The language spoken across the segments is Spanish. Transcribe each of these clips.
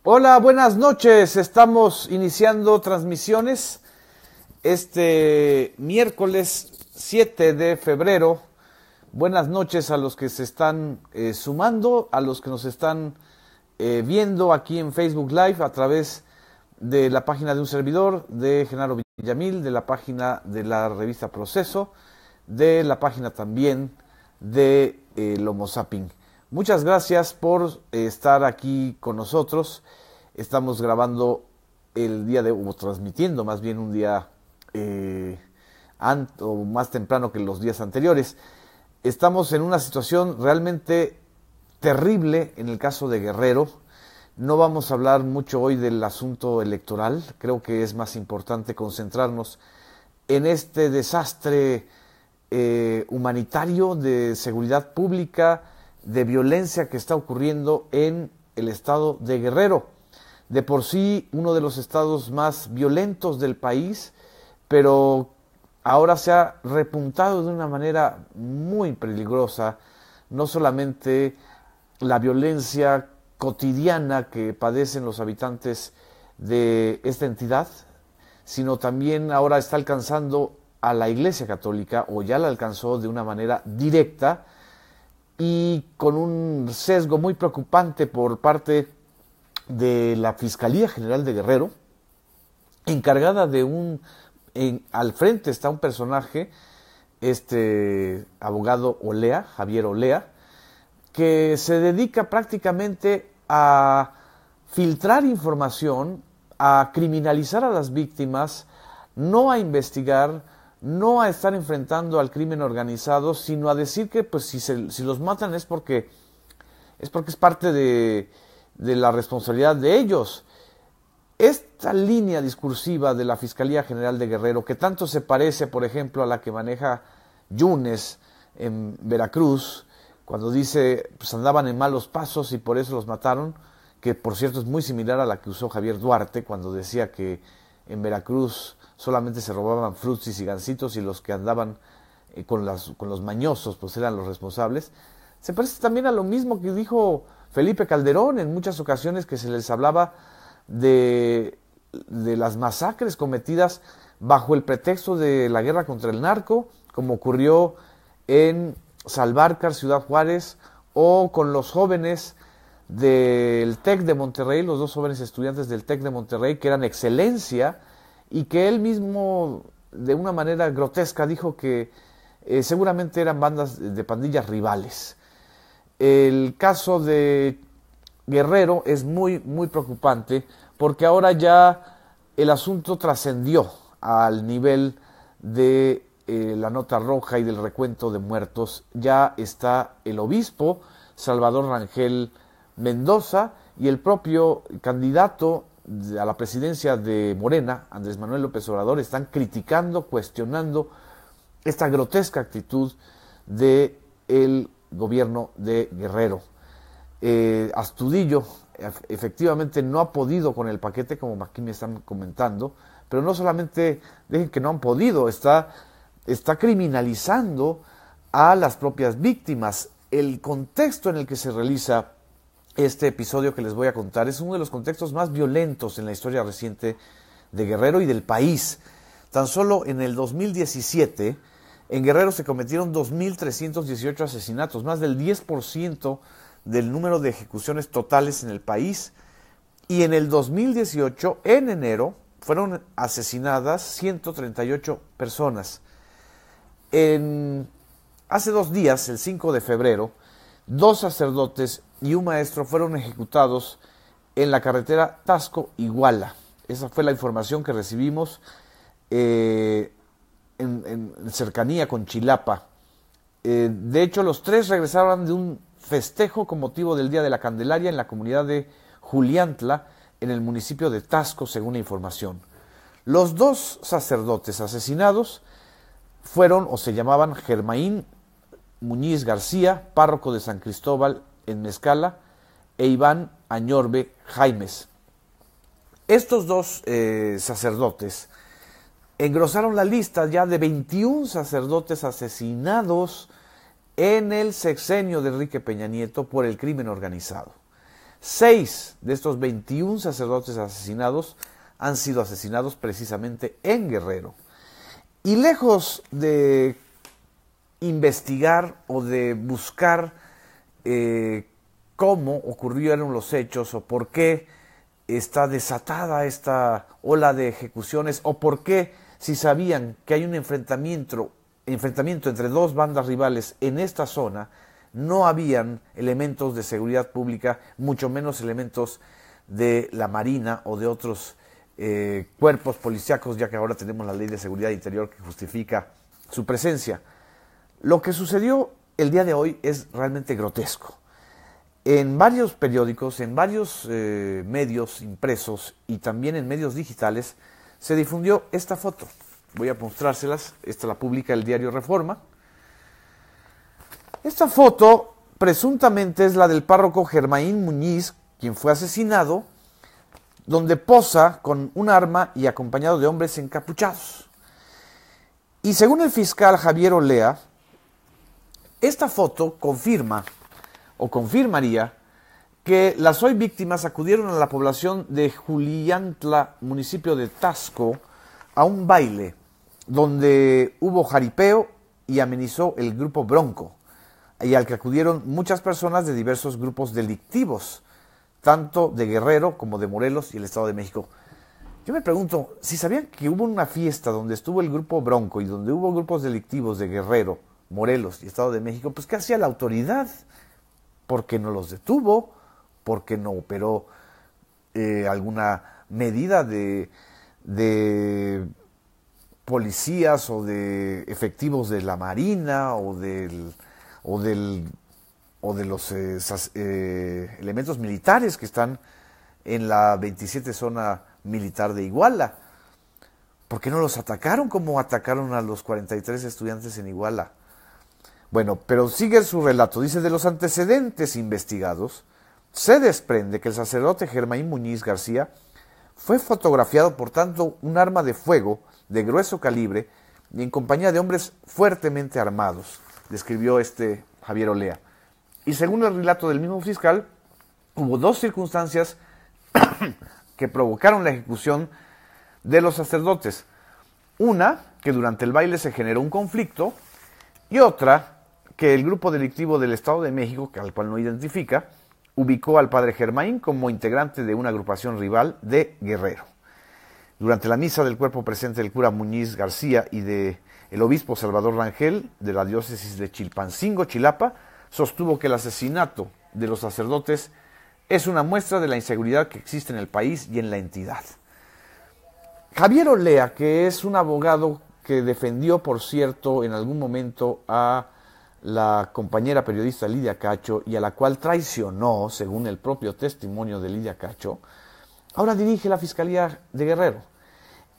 Hola, buenas noches. Estamos iniciando transmisiones este miércoles 7 de febrero. Buenas noches a los que se están sumando, a los que nos están viendo aquí en Facebook Live a través de la página de un servidor, de Genaro Villamil, de la página de la revista Proceso, de la página también de Homo Zapping. Muchas gracias por estar aquí con nosotros. Estamos grabando el día de, o transmitiendo más bien un día o más temprano que los días anteriores. Estamos en una situación realmente terrible en el caso de Guerrero. No vamos a hablar mucho hoy del asunto electoral. Creo que es más importante concentrarnos en este desastre humanitario, de seguridad pública, de violencia que está ocurriendo en el estado de Guerrero. De por sí uno de los estados más violentos del país, pero ahora se ha repuntado de una manera muy peligrosa, no solamente la violencia cotidiana que padecen los habitantes de esta entidad, sino también ahora está alcanzando a la Iglesia Católica, o ya la alcanzó de una manera directa, y con un sesgo muy preocupante por parte de la Fiscalía General de Guerrero, encargada de al frente está un personaje, abogado Olea, Javier Olea, que se dedica prácticamente a filtrar información, a criminalizar a las víctimas, no a investigar, no a estar enfrentando al crimen organizado, sino a decir que pues si los matan es porque es parte de la responsabilidad de ellos. Esta línea discursiva de la Fiscalía General de Guerrero, que tanto se parece, por ejemplo, a la que maneja Yunes en Veracruz, cuando dice, pues andaban en malos pasos y por eso los mataron, que por cierto es muy similar a la que usó Javier Duarte cuando decía que en Veracruz solamente se robaban frutsis y gansitos y los que andaban con los mañosos pues eran los responsables. Se parece también a lo mismo que dijo Felipe Calderón en muchas ocasiones, que se les hablaba de las masacres cometidas bajo el pretexto de la guerra contra el narco, como ocurrió en Salvarcar, Ciudad Juárez, o con los jóvenes del TEC de Monterrey, los dos jóvenes estudiantes del TEC de Monterrey, que eran excelencia, y que él mismo, de una manera grotesca, dijo que seguramente eran bandas de pandillas rivales. El caso de Guerrero es muy, muy preocupante, porque ahora ya el asunto trascendió al nivel de la nota roja y del recuento de muertos. Ya está el obispo Salvador Rangel Mendoza y el propio candidato a la presidencia de Morena, Andrés Manuel López Obrador, están criticando, cuestionando esta grotesca actitud del gobierno de Guerrero. Astudillo efectivamente no ha podido con el paquete, como aquí me están comentando, pero no solamente dejen que no han podido, está criminalizando a las propias víctimas. El contexto en el que se realiza este episodio que les voy a contar es uno de los contextos más violentos en la historia reciente de Guerrero y del país. Tan solo en el 2017, en Guerrero se cometieron 2.318 asesinatos, más del 10% del número de ejecuciones totales en el país. Y en el 2018, en enero, fueron asesinadas 138 personas. Hace 2 días, el 5 de febrero, 2 sacerdotes y un maestro fueron ejecutados en la carretera Taxco-Iguala. Esa fue la información que recibimos en cercanía con Chilapa. De hecho, los 3 regresaban de un festejo con motivo del Día de la Candelaria en la comunidad de Juliantla, en el municipio de Taxco, según la información. Los 2 sacerdotes asesinados fueron o se llamaban Germaín Muñiz García, párroco de San Cristóbal en Mezcala, e Iván Añorbe Jaimes. Estos 2 sacerdotes engrosaron la lista ya de 21 sacerdotes asesinados en el sexenio de Enrique Peña Nieto por el crimen organizado. 6 de estos 21 sacerdotes asesinados han sido asesinados precisamente en Guerrero. Y lejos de investigar o de buscar cómo ocurrieron los hechos o por qué está desatada esta ola de ejecuciones o por qué, si sabían que hay un enfrentamiento entre dos bandas rivales en esta zona, no habían elementos de seguridad pública, mucho menos elementos de la Marina o de otros cuerpos policíacos, ya que ahora tenemos la Ley de Seguridad Interior que justifica su presencia. Lo que sucedió el día de hoy es realmente grotesco. En varios periódicos, en varios medios impresos y también en medios digitales se difundió esta foto. Voy a mostrárselas. Esta la publica el diario Reforma. Esta foto presuntamente es la del párroco Germain Muñiz, quien fue asesinado, donde posa con un arma y acompañado de hombres encapuchados. Y según el fiscal Javier Olea, esta foto confirma o confirmaría que las hoy víctimas acudieron a la población de Juliantla, municipio de Tasco, a un baile donde hubo jaripeo y amenizó el grupo Bronco, y al que acudieron muchas personas de diversos grupos delictivos, tanto de Guerrero como de Morelos y el Estado de México. Yo me pregunto, si sabían que hubo una fiesta donde estuvo el grupo Bronco y donde hubo grupos delictivos de Guerrero, Morelos y Estado de México, pues ¿qué hacía la autoridad? ¿Por qué no los detuvo? ¿Por qué no operó alguna medida de policías o de efectivos de la Marina o de los elementos militares que están en la 27 zona militar de Iguala? ¿Por qué no los atacaron como atacaron a los 43 estudiantes en Iguala? Bueno, pero sigue su relato. Dice, de los antecedentes investigados, se desprende que el sacerdote Germain Muñiz García fue fotografiado portando un arma de fuego de grueso calibre y en compañía de hombres fuertemente armados, describió Javier Olea. Y según el relato del mismo fiscal, hubo dos circunstancias que provocaron la ejecución de los sacerdotes. Una, que durante el baile se generó un conflicto, y otra, que el grupo delictivo del Estado de México, al cual no identifica, ubicó al padre Germain como integrante de una agrupación rival de Guerrero. Durante la misa del cuerpo presente del cura Muñiz García y del obispo Salvador Rangel, de la diócesis de Chilpancingo, Chilapa, sostuvo que el asesinato de los sacerdotes es una muestra de la inseguridad que existe en el país y en la entidad. Javier Olea, que es un abogado que defendió, por cierto, en algún momento a la compañera periodista Lidia Cacho y a la cual traicionó, según el propio testimonio de Lidia Cacho, ahora dirige la Fiscalía de Guerrero.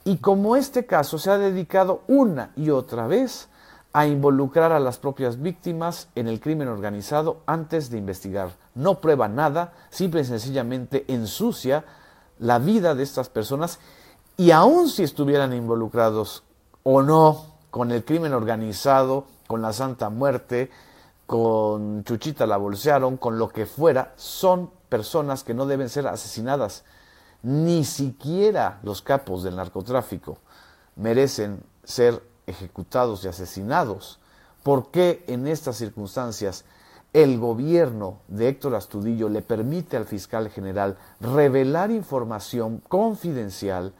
Y como este caso se ha dedicado una y otra vez a involucrar a las propias víctimas en el crimen organizado antes de investigar. No prueba nada, simple y sencillamente ensucia la vida de estas personas, y aun si estuvieran involucrados o no con el crimen organizado, con la Santa Muerte, con Chuchita la bolsearon, con lo que fuera, son personas que no deben ser asesinadas. Ni siquiera los capos del narcotráfico merecen ser ejecutados y asesinados. ¿Por qué en estas circunstancias el gobierno de Héctor Astudillo le permite al fiscal general revelar información confidencial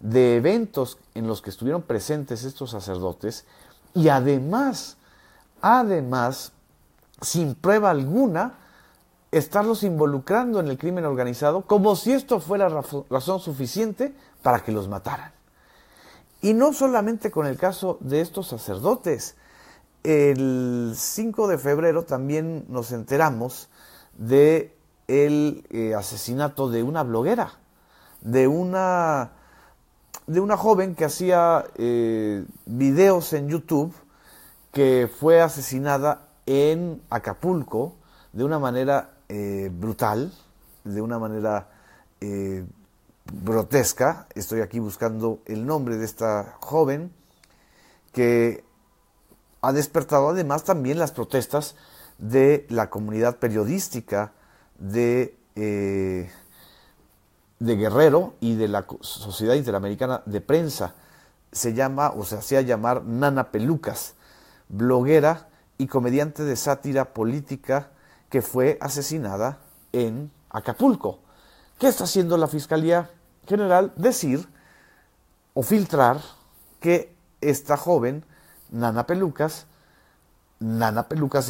de eventos en los que estuvieron presentes estos sacerdotes y además, sin prueba alguna, estarlos involucrando en el crimen organizado como si esto fuera razón suficiente para que los mataran? Y no solamente con el caso de estos sacerdotes. El 5 de febrero también nos enteramos de el asesinato de una bloguera, de una joven que hacía videos en YouTube, que fue asesinada en Acapulco de una manera brutal, de una manera grotesca. Estoy aquí buscando el nombre de esta joven, que ha despertado además también las protestas de la comunidad periodística de de Guerrero y de la Sociedad Interamericana de Prensa. Se llama, o se hacía llamar Nana Pelucas, bloguera y comediante de sátira política que fue asesinada en Acapulco. ¿Qué está haciendo la Fiscalía General? Decir o filtrar que esta joven, Nana Pelucas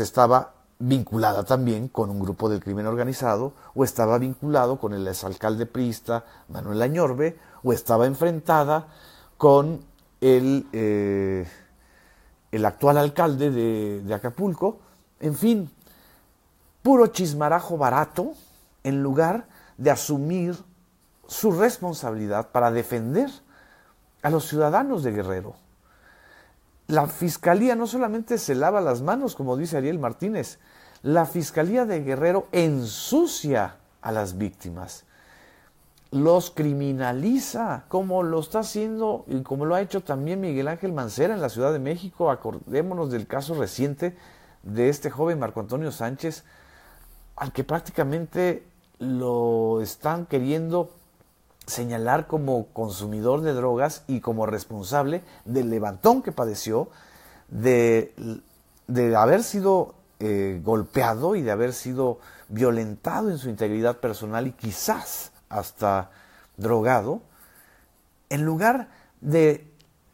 estaba vinculada también con un grupo del crimen organizado, o estaba vinculado con el exalcalde priista Manuel Añorbe, o estaba enfrentada con el actual alcalde de Acapulco. En fin, puro chismarajo barato, en lugar de asumir su responsabilidad para defender a los ciudadanos de Guerrero. La Fiscalía no solamente se lava las manos, como dice Ariel Martínez, la Fiscalía de Guerrero ensucia a las víctimas, los criminaliza, como lo está haciendo y como lo ha hecho también Miguel Ángel Mancera en la Ciudad de México. Acordémonos del caso reciente de este joven Marco Antonio Sánchez, al que prácticamente lo están queriendo señalar como consumidor de drogas y como responsable del levantón que padeció, de haber sido golpeado y de haber sido violentado en su integridad personal y quizás hasta drogado. En lugar de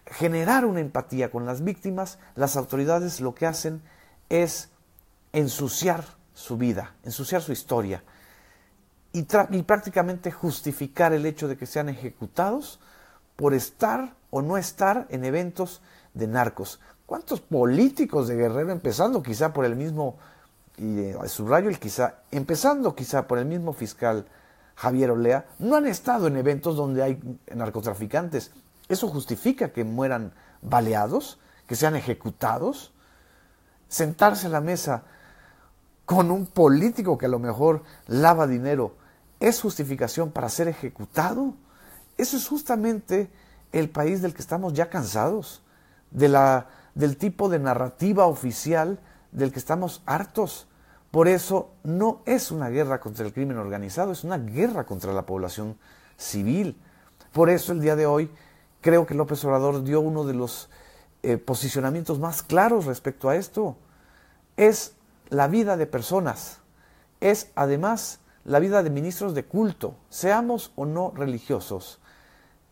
generar una empatía con las víctimas, las autoridades lo que hacen es ensuciar su vida, ensuciar su historia y prácticamente justificar el hecho de que sean ejecutados por estar o no estar en eventos de narcos. ¿Cuántos políticos de Guerrero, empezando quizá por el mismo, y subrayo el quizá, empezando quizá por el mismo fiscal Javier Olea, no han estado en eventos donde hay narcotraficantes? ¿Eso justifica que mueran baleados, que sean ejecutados? Sentarse a la mesa con un político que a lo mejor lava dinero, ¿es justificación para ser ejecutado? Eso es justamente el país del que estamos ya cansados, del tipo de narrativa oficial del que estamos hartos. Por eso no es una guerra contra el crimen organizado, es una guerra contra la población civil. Por eso el día de hoy creo que López Obrador dio uno de los posicionamientos más claros respecto a esto. Es la vida de personas, es además la vida de ministros de culto, seamos o no religiosos.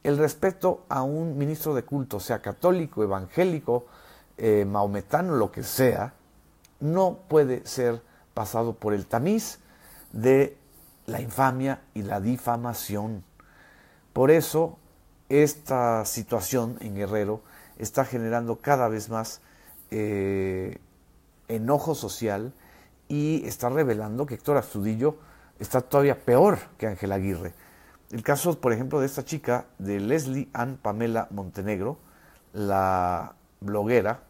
El respeto a un ministro de culto, sea católico, evangélico, maometano, lo que sea, no puede ser pasado por el tamiz de la infamia y la difamación. Por eso esta situación en Guerrero está generando cada vez más enojo social y está revelando que Héctor Astudillo está todavía peor que Ángel Aguirre. El caso, por ejemplo, de esta chica, de Leslie Ann Pamela Montenegro, la bloguera,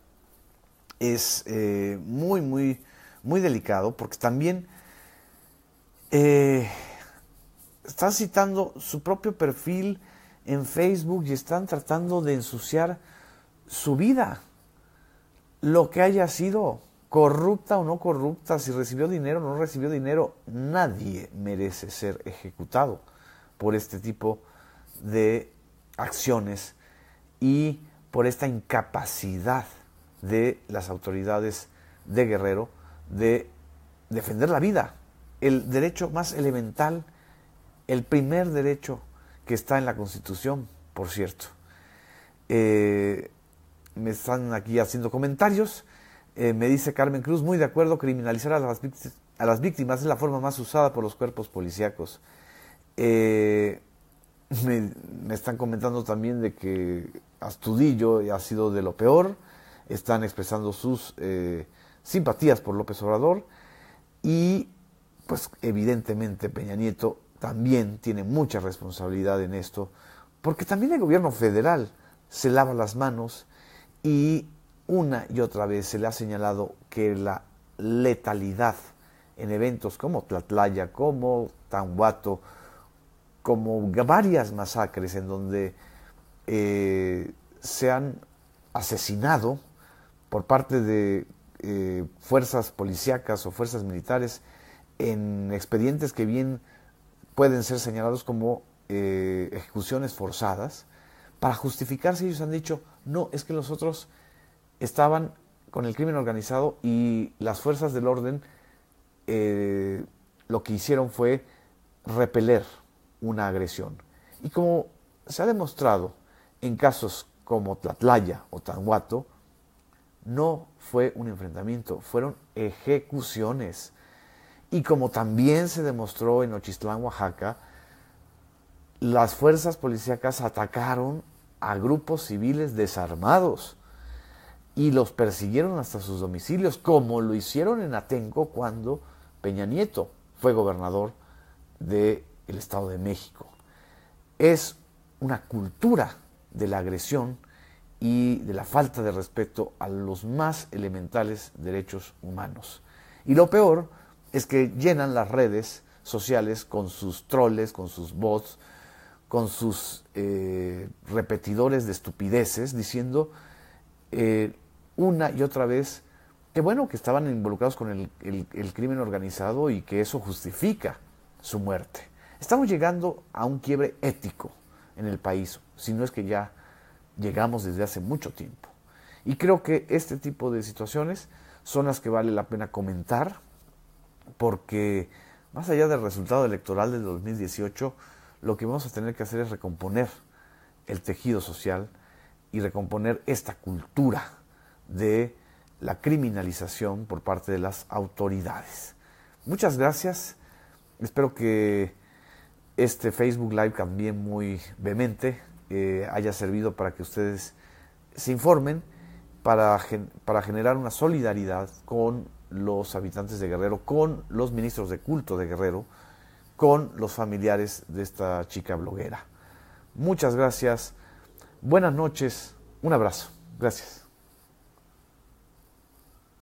es muy, muy, muy delicado, porque también están citando su propio perfil en Facebook y están tratando de ensuciar su vida, lo que haya sido, corrupta o no corrupta, si recibió dinero o no recibió dinero. Nadie merece ser ejecutado por este tipo de acciones y por esta incapacidad de las autoridades de Guerrero de defender la vida, el derecho más elemental, el primer derecho que está en la Constitución, por cierto. Me están aquí haciendo comentarios. Me dice Carmen Cruz, muy de acuerdo, criminalizar a las víctimas es la forma más usada por los cuerpos policíacos. Me están comentando también de que Astudillo ha sido de lo peor. Están expresando sus simpatías por López Obrador. Y pues evidentemente Peña Nieto también tiene mucha responsabilidad en esto, porque también el gobierno federal se lava las manos y una y otra vez se le ha señalado que la letalidad en eventos como Tlatlaya, como Tanhuato, como varias masacres en donde se han asesinado por parte de fuerzas policíacas o fuerzas militares en expedientes que bien pueden ser señalados como ejecuciones forzadas. Para justificarse ellos han dicho, no, es que los otros estaban con el crimen organizado y las fuerzas del orden lo que hicieron fue repeler una agresión. Y como se ha demostrado en casos como Tlatlaya o Tanhuato, no fue un enfrentamiento, fueron ejecuciones. Y como también se demostró en Nochistlán, Oaxaca, las fuerzas policíacas atacaron a grupos civiles desarmados y los persiguieron hasta sus domicilios, como lo hicieron en Atenco cuando Peña Nieto fue gobernador del Estado de México. Es una cultura de la agresión y de la falta de respeto a los más elementales derechos humanos. Y lo peor es que llenan las redes sociales con sus troles, con sus bots, con sus repetidores de estupideces, diciendo una y otra vez que bueno, que estaban involucrados con el crimen organizado y que eso justifica su muerte. Estamos llegando a un quiebre ético en el país, si no es que ya llegamos desde hace mucho tiempo. Y creo que este tipo de situaciones son las que vale la pena comentar, porque más allá del resultado electoral del 2018, lo que vamos a tener que hacer es recomponer el tejido social y recomponer esta cultura de la criminalización por parte de las autoridades. Muchas gracias. Espero que este Facebook Live también muy vehemente haya servido para que ustedes se informen, para generar una solidaridad con los habitantes de Guerrero, con los ministros de culto de Guerrero, con los familiares de esta chica bloguera. Muchas gracias, buenas noches, un abrazo, gracias.